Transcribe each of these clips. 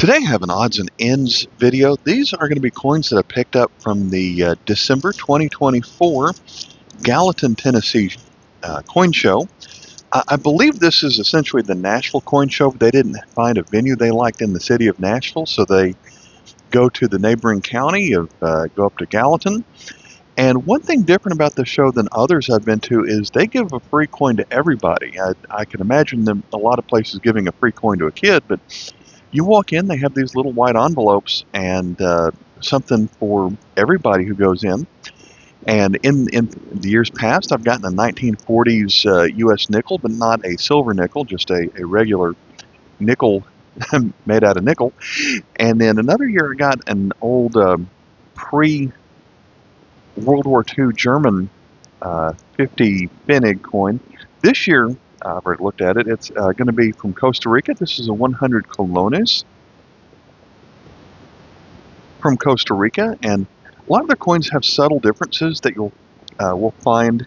Today I have an odds and ends video. These are going to be coins that I picked up from the December 2024 Gallatin, Tennessee coin show. I believe this is essentially the Nashville coin show, but they didn't find a venue they liked in the city of Nashville, so they go to the neighboring county of go up to Gallatin. And one thing different about this show than others I've been to is they give a free coin to everybody. I can imagine them a lot of places giving a free coin to a kid, but you walk in, they have these little white envelopes and something for everybody who goes in. And in the years past, I've gotten a 1940s U.S. nickel, but not a silver nickel, just a regular nickel made out of nickel. And then another year I got an old pre-World War II German 50 Pfennig coin. This year, I've already looked at it, it's going to be from Costa Rica. This is a 100 colones from Costa Rica, and a lot of their coins have subtle differences that you'll will find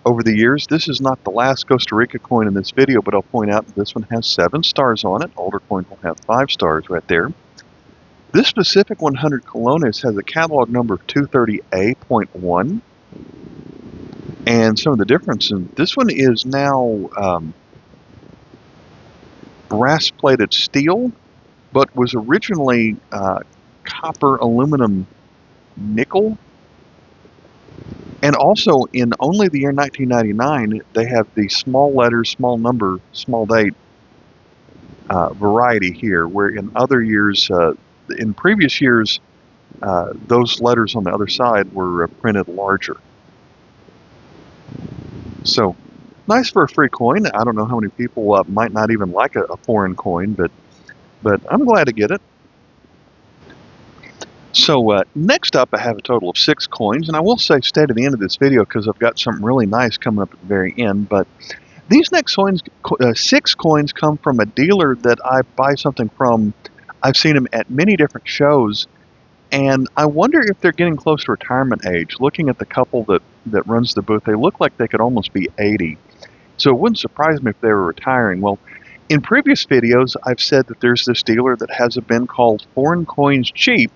over the years. This is not the last Costa Rica coin in this video, but I'll point out that this one has 7 stars on it. Older coins will have 5 stars right there. This specific 100 colones has a catalog number of 230A.1. And some of the differences, this one is now brass-plated steel, but was originally copper, aluminum, nickel. And also, in only the year 1999, they have the small letters, small number, small date variety here, where in other years, in previous years, those letters on the other side were printed larger. So, nice for a free coin. I don't know how many people might not even like a foreign coin, but I'm glad to get it. So next up, I have a total of 6 coins, and I will say stay to the end of this video because I've got something really nice coming up at the very end. But these next coins, 6 coins, come from a dealer that I buy something from. I've seen them at many different shows, and I wonder if they're getting close to retirement age. Looking at the couple that runs the booth, they look like they could almost be 80. So it wouldn't surprise me if they were retiring. Well, in previous videos, I've said that there's this dealer that has a bin called Foreign Coins Cheap,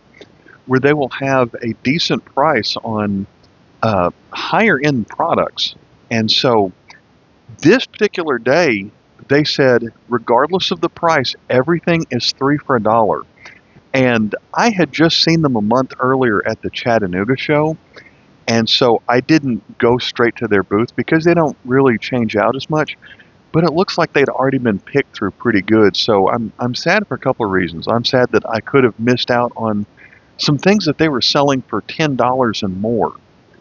where they will have a decent price on higher end products. And so this particular day, they said, regardless of the price, everything is 3 for $1. And I had just seen them a month earlier at the Chattanooga show, and so I didn't go straight to their booth because they don't really change out as much. But it looks like they'd already been picked through pretty good, so I'm sad for a couple of reasons. I'm sad that I could have missed out on some things that they were selling for $10 and more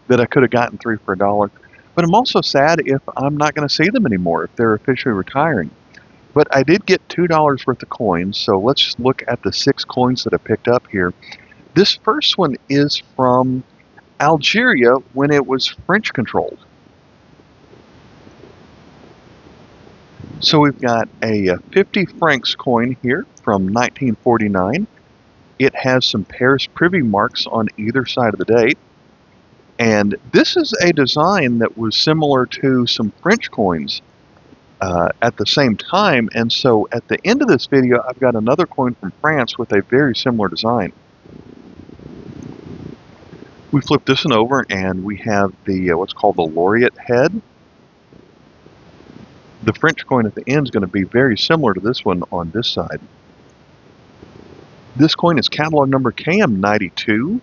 that I could have gotten 3 for $1. But I'm also sad if I'm not going to see them anymore, if they're officially retiring. But I did get $2 worth of coins, so let's look at the 6 coins that I picked up here. This first one is from Algeria when it was French controlled. So we've got a 50 francs coin here from 1949. It has some Paris privy marks on either side of the date. And this is a design that was similar to some French coins at the same time, and so at the end of this video I've got another coin from France with a very similar design. We flip this one over and we have the what's called the laureate head. The French coin at the end is going to be very similar to this one on this side. This coin is catalog number KM92.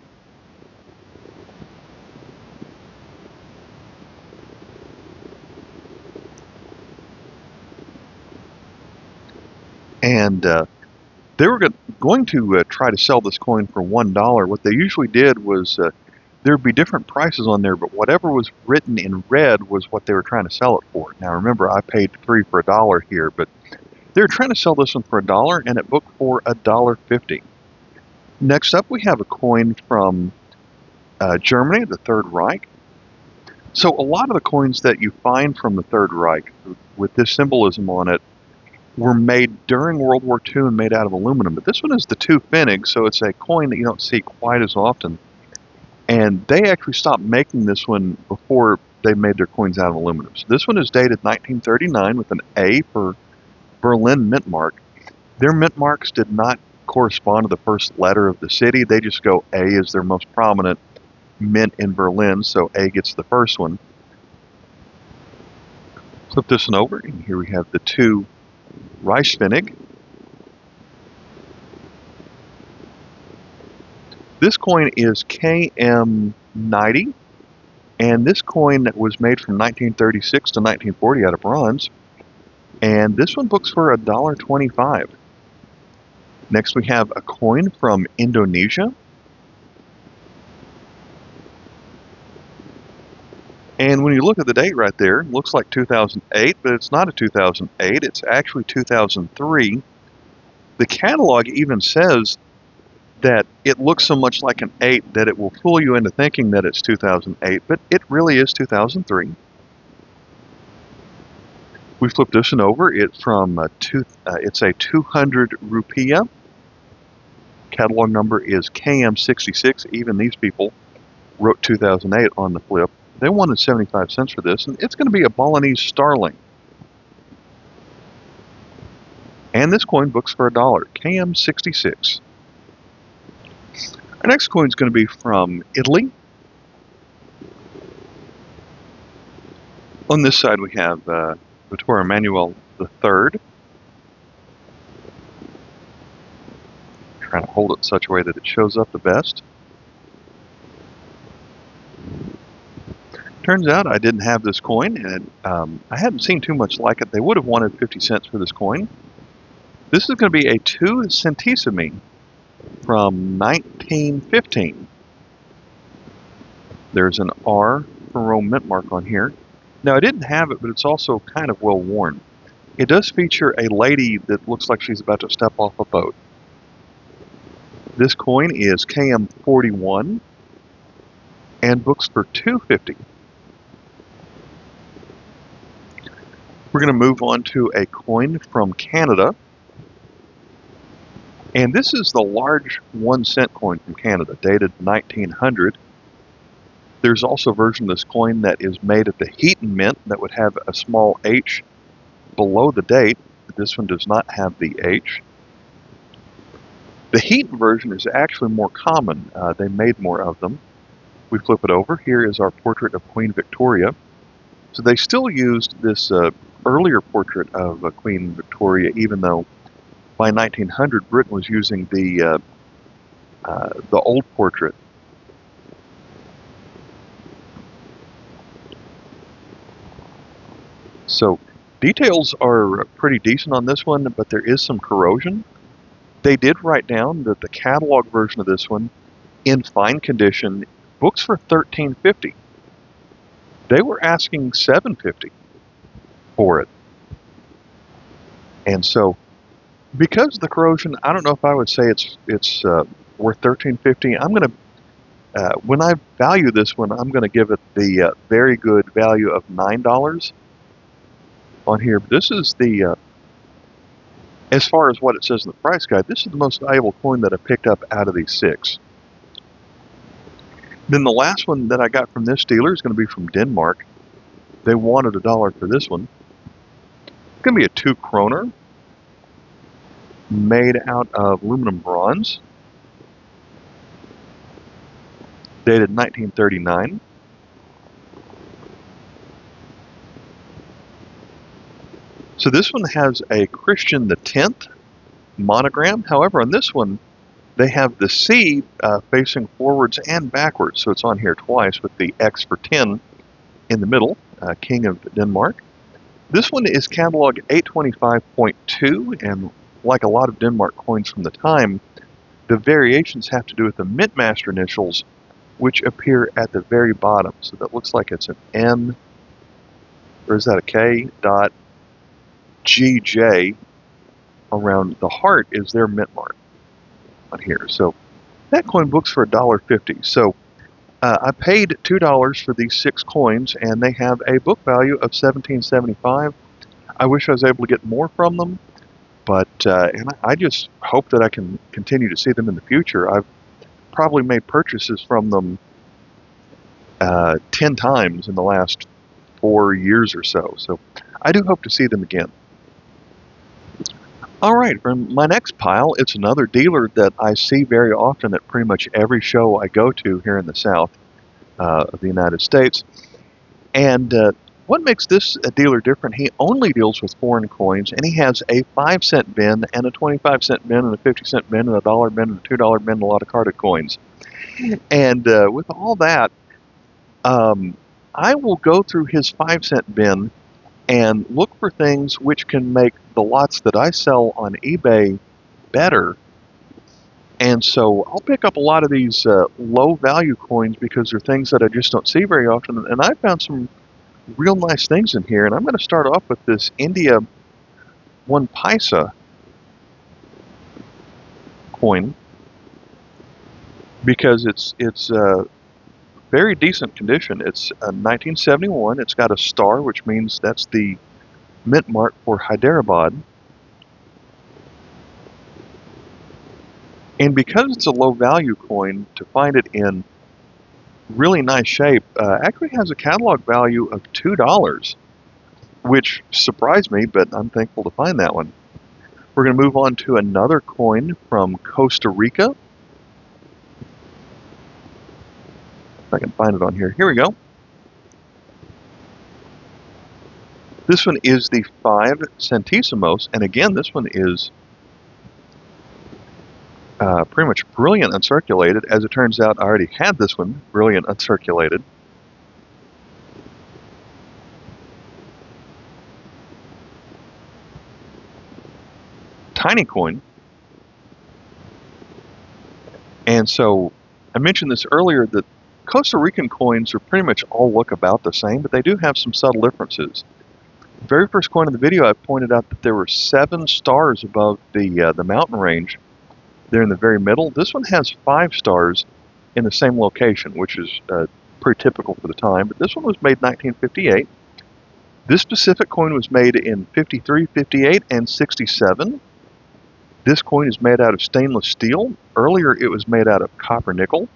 And they were going to try to sell this coin for $1. What they usually did was there would be different prices on there, but whatever was written in red was what they were trying to sell it for. Now remember, I paid 3 for $1 here, but they were trying to sell this one for $1, and it booked for $1.50. Next up, we have a coin from Germany, the Third Reich. So a lot of the coins that you find from the Third Reich with this symbolism on it were made during World War II and made out of aluminum. But this one is the 2 Pfennig, so it's a coin that you don't see quite as often. And they actually stopped making this one before they made their coins out of aluminum. So this one is dated 1939 with an A for Berlin mint mark. Their mint marks did not correspond to the first letter of the city. They just go A is their most prominent mint in Berlin, so A gets the first one. Flip this one over, and here we have the 2 Reichspfennig. This coin is KM90, and this coin was made from 1936 to 1940 out of bronze, and this one books for $1.25. Next we have a coin from Indonesia, and when you look at the date right there, it looks like 2008, but it's not a 2008, it's actually 2003. The catalog even says that it looks so much like an 8 that it will fool you into thinking that it's 2008, but it really is 2003. We flip this one over. It's from it's a 200 rupiah. Catalog number is KM66. Even these people wrote 2008 on the flip. They wanted 75 cents for this, and it's going to be a Balinese starling. And this coin books for $1, KM66. Our next coin is going to be from Italy. On this side we have Vittorio Emanuele III. Trying to hold it in such a way that it shows up the best. Turns out I didn't have this coin, and I hadn't seen too much like it. They would have wanted 50 cents for this coin. This is going to be a 2 centesimi from 1915. There's an R for Rome mint mark on here. Now I didn't have it, but it's also kind of well worn. It does feature a lady that looks like she's about to step off a boat. This coin is KM41 and books for $2.50. We're going to move on to a coin from Canada. And this is the large 1 cent coin from Canada, dated 1900. There's also a version of this coin that is made at the Heaton Mint that would have a small H below the date. This one does not have the H. The Heaton version is actually more common. They made more of them. We flip it over. Here is our portrait of Queen Victoria. So they still used this earlier portrait of Queen Victoria, even though by 1900 Britain was using the old portrait. So details are pretty decent on this one, but there is some corrosion. They did write down that the catalog version of this one, in fine condition, books for $13.50. They were asking $7.50 for it. And so, because of the corrosion, I don't know if I would say it's worth $13.50. I'm going to, when I value this one, I'm going to give it the very good value of $9 on here. But this is the, as far as what it says in the price guide, this is the most valuable coin that I picked up out of these 6. Then the last one that I got from this dealer is going to be from Denmark. They wanted $1 for this one. It's going to be a 2 kroner made out of aluminum bronze, dated 1939. So this one has a Christian X monogram. However, on this one, they have the C facing forwards and backwards. So it's on here twice with the X for 10 in the middle, King of Denmark. This one is catalog 825.2, and like a lot of Denmark coins from the time, the variations have to do with the Mintmaster initials, which appear at the very bottom. So that looks like it's an M, or is that a K, dot GJ. Around the heart is their mint mark on here. So that coin books for $1.50. So I paid $2 for these 6 coins, and they have a book value of $17.75. I wish I was able to get more from them, but and I just hope that I can continue to see them in the future. I've probably made purchases from them 10 times in the last 4 years or so. So I do hope to see them again. All right, for my next pile, it's another dealer that I see very often at pretty much every show I go to here in the South of the United States. And what makes this dealer different, he only deals with foreign coins, and he has a 5-cent bin and a 25-cent bin and a 50-cent bin and a dollar bin and a $2 bin and a lot of carded coins. And with all that, I will go through his 5-cent bin and look for things which can make the lots that I sell on eBay better. And so I'll pick up a lot of these low value coins because they're things that I just don't see very often. And I found some real nice things in here. And I'm going to start off with this India 1 Paisa coin because it's very decent condition. It's 1971. It's got a star, which means that's the mint mark for Hyderabad. And because it's a low value coin, to find it in really nice shape, actually has a catalog value of $2, which surprised me, but I'm thankful to find that one. We're going to move on to another coin from Costa Rica. If I can find it on here. Here we go. This one is the 5 centésimos, and again, this one is pretty much brilliant uncirculated. As it turns out, I already had this one, brilliant uncirculated. Tiny coin. And so, I mentioned this earlier that Costa Rican coins are pretty much all look about the same, but they do have some subtle differences. The very first coin in the video, I pointed out that there were 7 stars above the mountain range there in the very middle. This one has 5 stars in the same location, which is pretty typical for the time, but this one was made in 1958. This specific coin was made in 53, 58, and 67. This coin is made out of stainless steel. Earlier it was made out of copper nickel.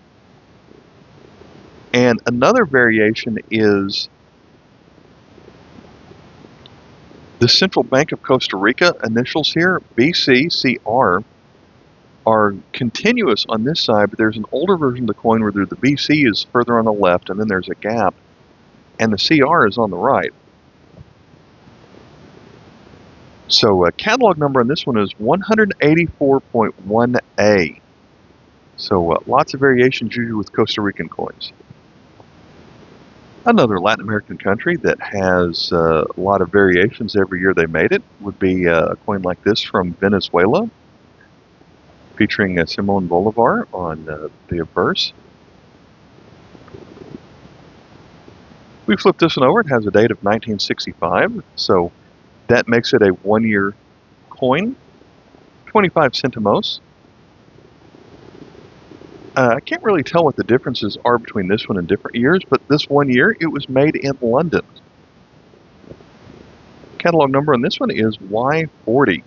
And another variation is the Central Bank of Costa Rica initials here, BCCR, are continuous on this side, but there's an older version of the coin where the BC is further on the left and then there's a gap, and the CR is on the right. So catalog number on this one is 184.1A. So lots of variations usually with Costa Rican coins. Another Latin American country that has a lot of variations every year they made it would be a coin like this from Venezuela, featuring Simon Bolivar on the obverse. We flip this one over. It has a date of 1965, so that makes it a 1-year coin, 25 centimos. I can't really tell what the differences are between this one and different years, but this 1 year, it was made in London. Catalog number on this one is Y40.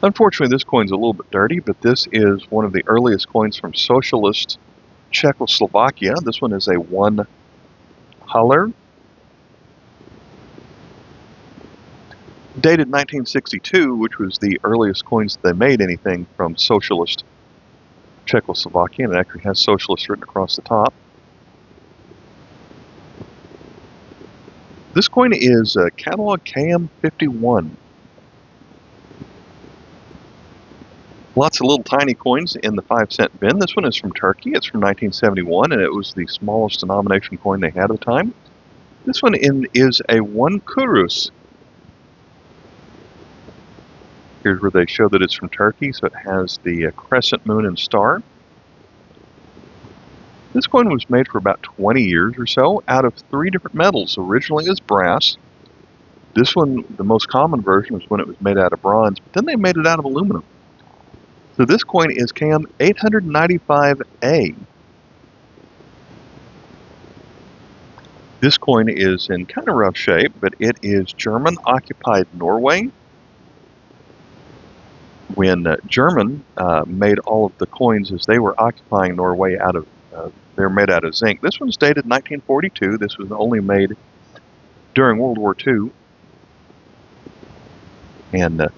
Unfortunately, this coin's a little bit dirty, but this is one of the earliest coins from socialist Czechoslovakia. This one is a 1 haller. Dated 1962, which was the earliest coins that they made anything from socialist Czechoslovakia, and it actually has socialist written across the top. This coin is catalog KM51. Lots of little tiny coins in the 5-cent bin. This one is from Turkey. It's from 1971, and it was the smallest denomination coin they had at the time. This one is a 1 kurus. Here's where they show that it's from Turkey, so it has the crescent moon and star. This coin was made for about 20 years or so out of 3 different metals. Originally it was brass. This one, the most common version, was when it was made out of bronze, but then they made it out of aluminum. So this coin is KM 895A. This coin is in kind of rough shape, but it is German-occupied Norway. When German made all of the coins as they were occupying Norway they were made out of zinc. This one's dated 1942. This was only made during World War II. And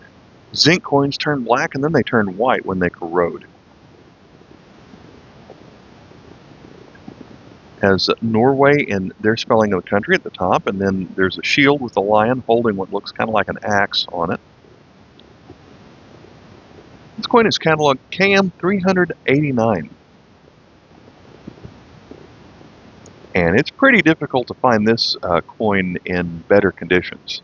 zinc coins turn black, and then they turn white when they corrode. Has Norway in their spelling of the country at the top, and then there's a shield with a lion holding what looks kind of like an axe on it. This coin is cataloged KM 389. And it's pretty difficult to find this coin in better conditions.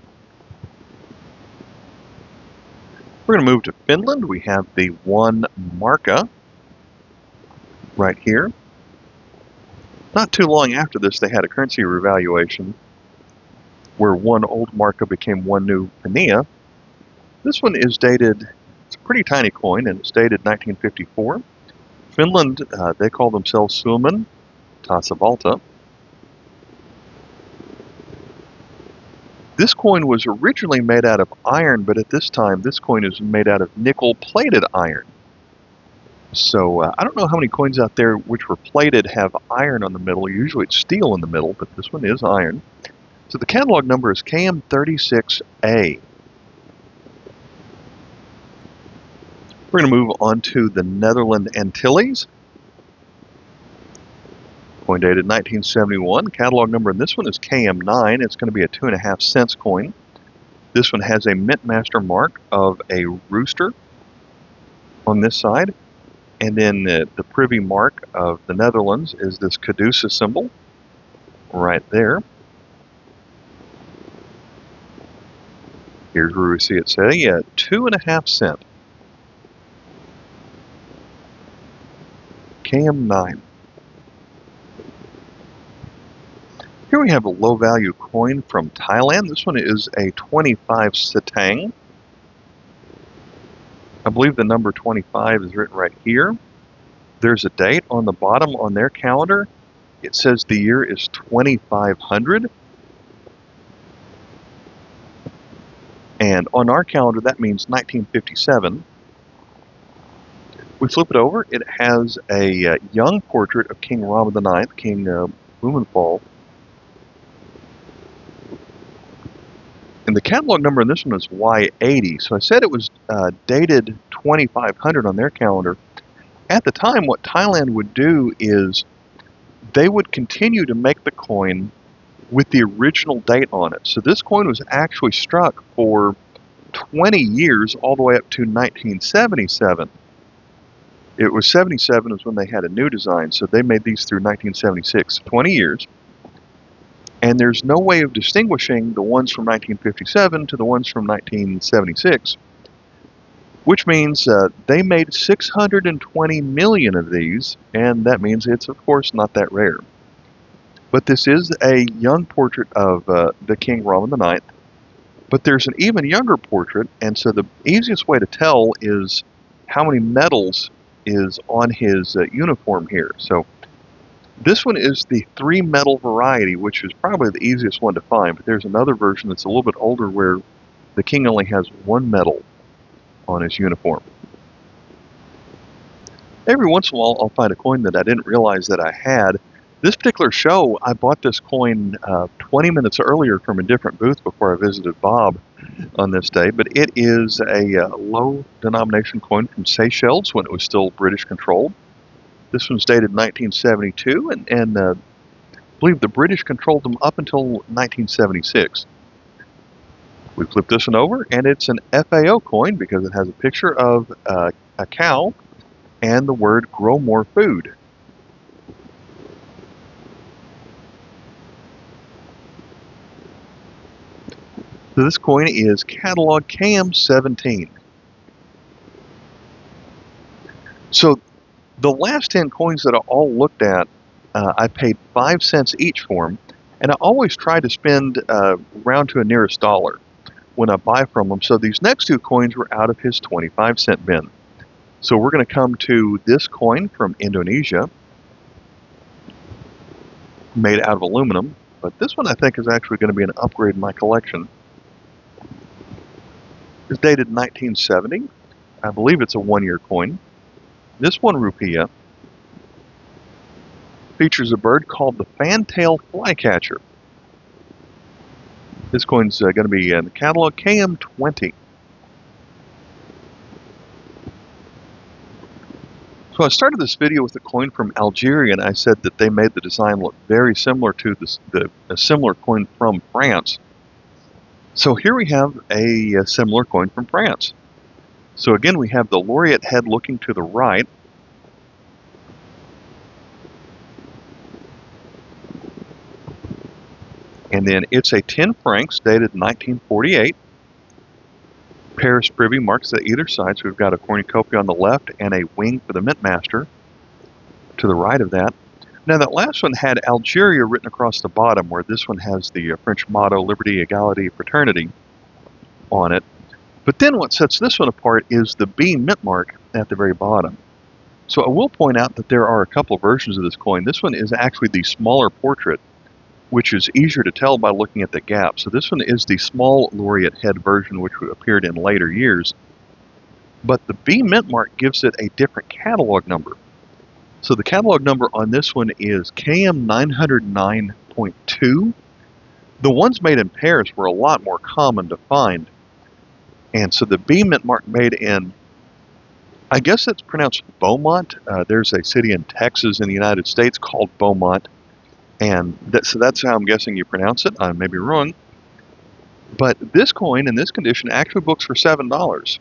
We're going to move to Finland. We have the 1 marka right here. Not too long after this, they had a currency revaluation where 1 old marka became 1 new pennia. This one is dated, it's a pretty tiny coin, and it's dated 1954. Finland, they call themselves Suomen tasavalta. This coin was originally made out of iron, but at this time, this coin is made out of nickel-plated iron. So I don't know how many coins out there which were plated have iron on the middle. Usually it's steel in the middle, but this one is iron. So the catalog number is KM36A. We're going to move on to the Netherland Antilles. Coin dated 1971. Catalog number in this one is KM9. It's going to be a 2.5 cents coin. This one has a mint master mark of a rooster on this side. And then the privy mark of the Netherlands is this caduceus symbol right there. Here's where we see it say 2.5 cent. KM9. Here we have a low value coin from Thailand. This one is a 25 satang. I believe the number 25 is written right here. There's a date on the bottom on their calendar. It says the year is 2500. And on our calendar, that means 1957. We flip it over. It has a young portrait of King Rama IX, King Bhumibol. And the catalog number in this one is Y80. So I said it was dated 2500 on their calendar. At the time, what Thailand would do is they would continue to make the coin with the original date on it. So this coin was actually struck for 20 years, all the way up to 1977. It was 77 is when they had a new design, so they made these through 1976, 20 years. And there's no way of distinguishing the ones from 1957 to the ones from 1976, which means they made 620 million of these, and that means it's, of course, not that rare. But this is a young portrait of the King Rama IX, but there's an even younger portrait, and so the easiest way to tell is how many medals is on his uniform here. So this one is the 3-medal variety, which is probably the easiest one to find, but there's another version that's a little bit older where the king only has 1 medal on his uniform. Every once in a while I'll find a coin that I didn't realize that I had. This particular show, I bought this coin 20 minutes earlier from a different booth before I visited Bob on this day, but it is a low denomination coin from Seychelles when it was still British controlled. This one's dated 1972, and I believe the British controlled them up until 1976. We flip this one over, and it's an FAO coin because it has a picture of a cow and the word grow more food. So this coin is catalog KM17. So the last 10 coins that I all looked at, I paid 5 cents each for them, and I always try to spend round to a nearest dollar when I buy from them. So these next 2 coins were out of his 25-cent bin. So we're going to come to this coin from Indonesia, made out of aluminum, but this one I think is actually going to be an upgrade in my collection. It's dated 1970. I believe it's a 1-year coin. This 1 rupiah features a bird called the fantail flycatcher. This coin's going to be in the catalog KM20. So I started this video with a coin from Algeria, and I said that they made the design look very similar to a similar coin from France. So here we have a similar coin from France. So again, we have the laureate head looking to the right. And then it's a 10 francs dated 1948. Paris privy marks at either side, so we've got a cornucopia on the left and a wing for the mint master to the right of that. Now that last one had Algeria written across the bottom, where this one has the French motto, Liberty, Equality, Fraternity on it. But then what sets this one apart is the B mint mark at the very bottom. So I will point out that there are a couple of versions of this coin. This one is actually the smaller portrait, which is easier to tell by looking at the gap. So this one is the small laureate head version, which appeared in later years. But the B mint mark gives it a different catalog number. So the catalog number on this one is KM909.2. The ones made in Paris were a lot more common to find. And so the B mint mark made in, I guess it's pronounced Beaumont. There's a city in Texas in the United States called Beaumont. And so that's how I'm guessing you pronounce it. I may be wrong. But this coin in this condition actually books for $7.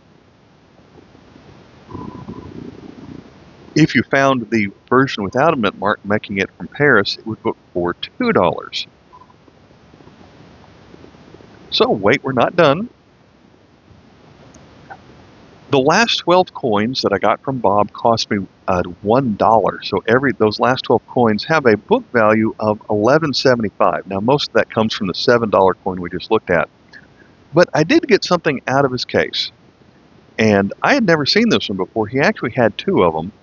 If you found the version without a mint mark, making it from Paris, it would book for $2. So wait, we're not done. The last 12 coins that I got from Bob cost me $1. So those last 12 coins have a book value of $11.75. Now most of that comes from the $7 coin we just looked at. But I did get something out of his case. And I had never seen this one before. He actually had two of them.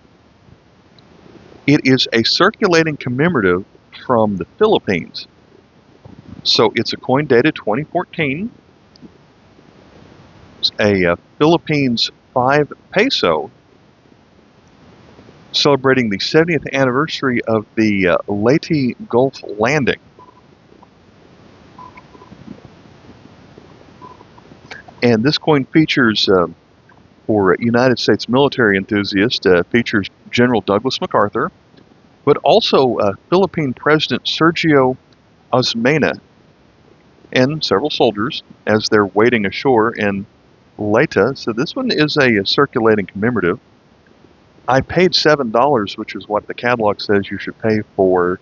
It is a circulating commemorative from the Philippines. So it's a coin dated 2014. It's a Philippines 5 peso, celebrating the 70th anniversary of the Leyte Gulf landing. And this coin features, for United States military enthusiasts, features General Douglas MacArthur, but also Philippine President Sergio Osmeña and several soldiers as they're wading ashore in Leyte. So this one is a circulating commemorative. I paid $7, which is what the catalog says you should pay for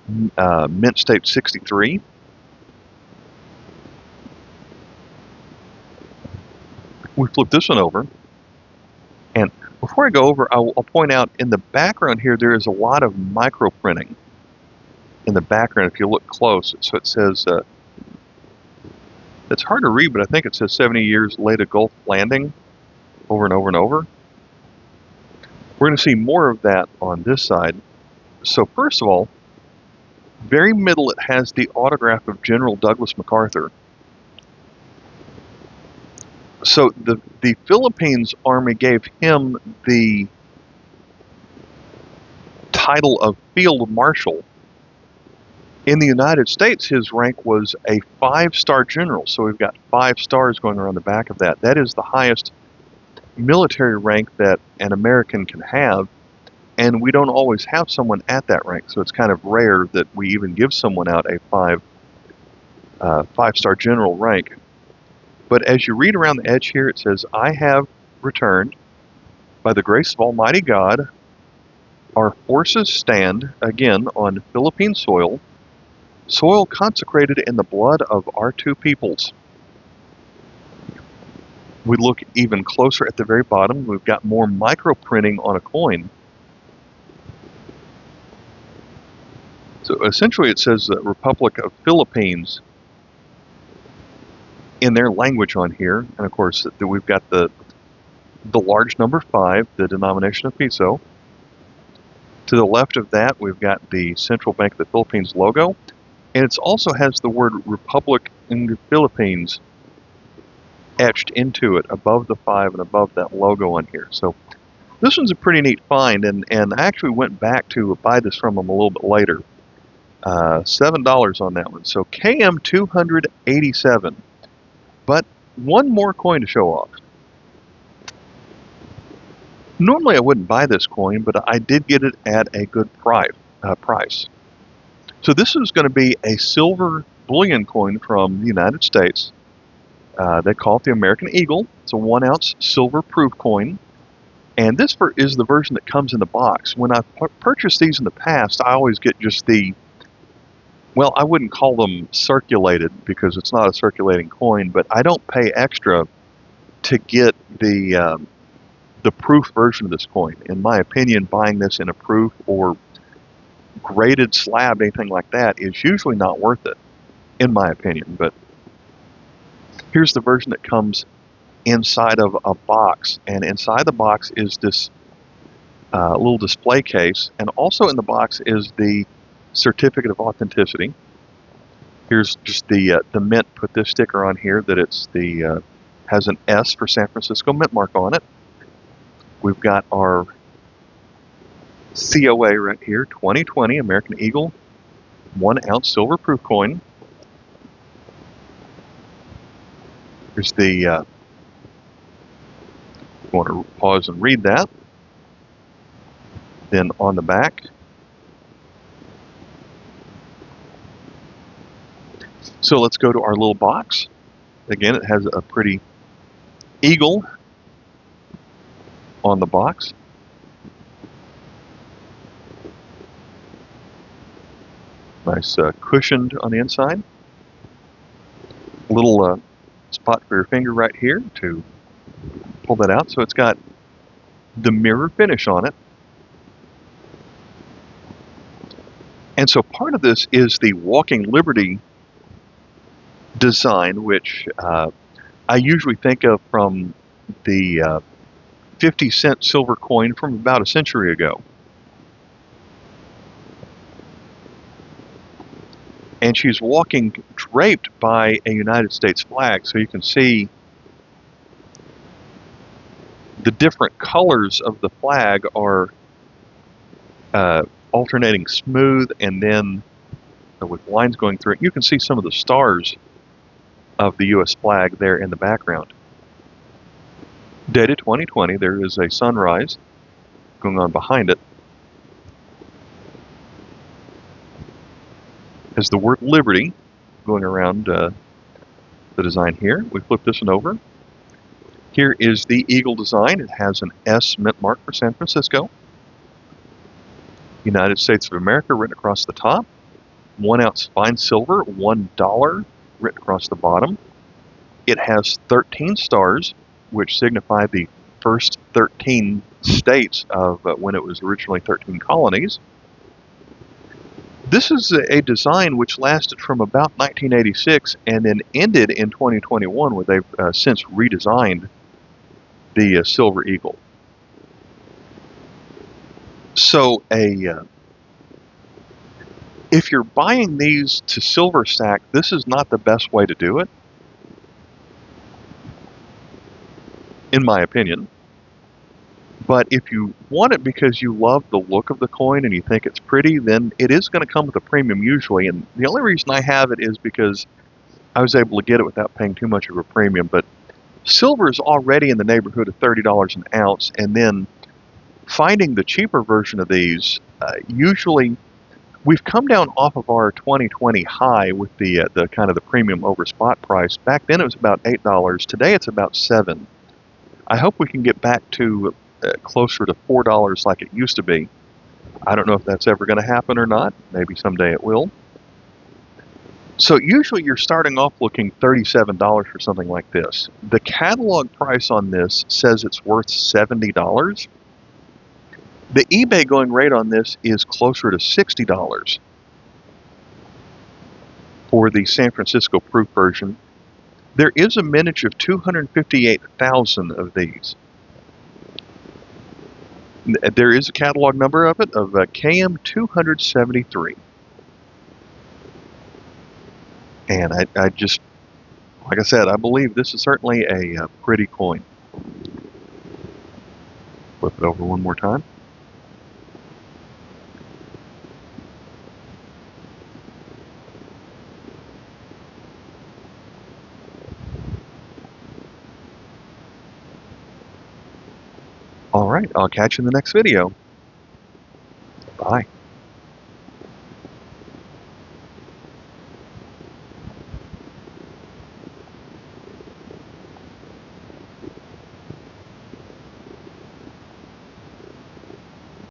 Mint State 63. We flip this one over. And before I go over, I'll point out in the background here, there is a lot of micro printing in the background if you look close. So it says, it's hard to read, but I think it says 70 years Leyte Gulf landing over and over and over. We're going to see more of that on this side. So first of all, very middle, it has the autograph of General Douglas MacArthur. So the Philippines Army gave him the title of Field Marshal. In the United States, his rank was a 5-star general. So we've got 5 stars going around the back of that. That is the highest military rank that an American can have. And we don't always have someone at that rank. So it's kind of rare that we even give someone out a 5-star general rank. But as you read around the edge here, it says, I have returned by the grace of Almighty God. Our forces stand again on Philippine soil, soil consecrated in the blood of our two peoples. We look even closer at the very bottom. We've got more micro printing on a coin. So essentially it says the Republic of Philippines in their language on here. And of course we've got the large number 5, the denomination of peso. To the left of that, we've got the Central Bank of the Philippines logo. And it also has the word Republic in the Philippines etched into it above the 5 and above that logo on here. So this one's a pretty neat find, and I actually went back to buy this from them a little bit later. $7 on that one. So KM 287. But one more coin to show off. Normally I wouldn't buy this coin, but I did get it at a good price. So this is going to be a silver bullion coin from the United States. They call it the American Eagle. It's a 1 ounce silver proof coin. And this is the version that comes in the box. When I've purchased these in the past, I always get just well, I wouldn't call them circulated because it's not a circulating coin, but I don't pay extra to get the proof version of this coin. In my opinion, buying this in a proof or graded slab, anything like that, is usually not worth it, in my opinion. But here's the version that comes inside of a box, and inside the box is this little display case, and also in the box is the certificate of authenticity. Here's just the mint. Put this sticker on here that it's has an S for San Francisco mint mark on it. We've got our COA right here, 2020 American Eagle 1 ounce silver proof coin. Here's the want to pause and read that. Then on the back, so let's go to our little box. Again, it has a pretty eagle on the box. Nice cushioned on the inside. Little spot for your finger right here to pull that out. So it's got the mirror finish on it. And so part of this is the Walking Liberty design, which I usually think of from the 50-cent silver coin from about a century ago. And she's walking draped by a United States flag, so you can see the different colors of the flag are alternating smooth and then with lines going through it. You can see some of the stars of the U.S. flag there in the background. Dated 2020, there is a sunrise going on behind it. There's the word Liberty going around the design here. We flip this one over. Here is the eagle design. It has an S mint mark for San Francisco. United States of America written across the top. 1 ounce fine silver, $1 written across the bottom. It has 13 stars, which signify the first 13 states of when it was originally 13 colonies. This is a design which lasted from about 1986 and then ended in 2021, where they've since redesigned the Silver Eagle. So if you're buying these to silver stack, this is not the best way to do it, in my opinion. But if you want it because you love the look of the coin and you think it's pretty, then it is going to come with a premium usually. And the only reason I have it is because I was able to get it without paying too much of a premium. But silver is already in the neighborhood of $30 an ounce, and then finding the cheaper version of these, usually we've come down off of our 2020 high with the kind of the premium over spot price. Back then it was about $8. Today it's about $7. I hope we can get back to closer to $4 like it used to be. I don't know if that's ever going to happen or not. Maybe someday it will. So usually you're starting off looking $37 for something like this. The catalog price on this says it's worth $70. The eBay going rate on this is closer to $60 for the San Francisco proof version. There is a mintage of 258,000 of these. There is a catalog number of it, of KM 273. And I just, like I said, I believe this is certainly a pretty coin. Flip it over one more time. All right, I'll catch you in the next video.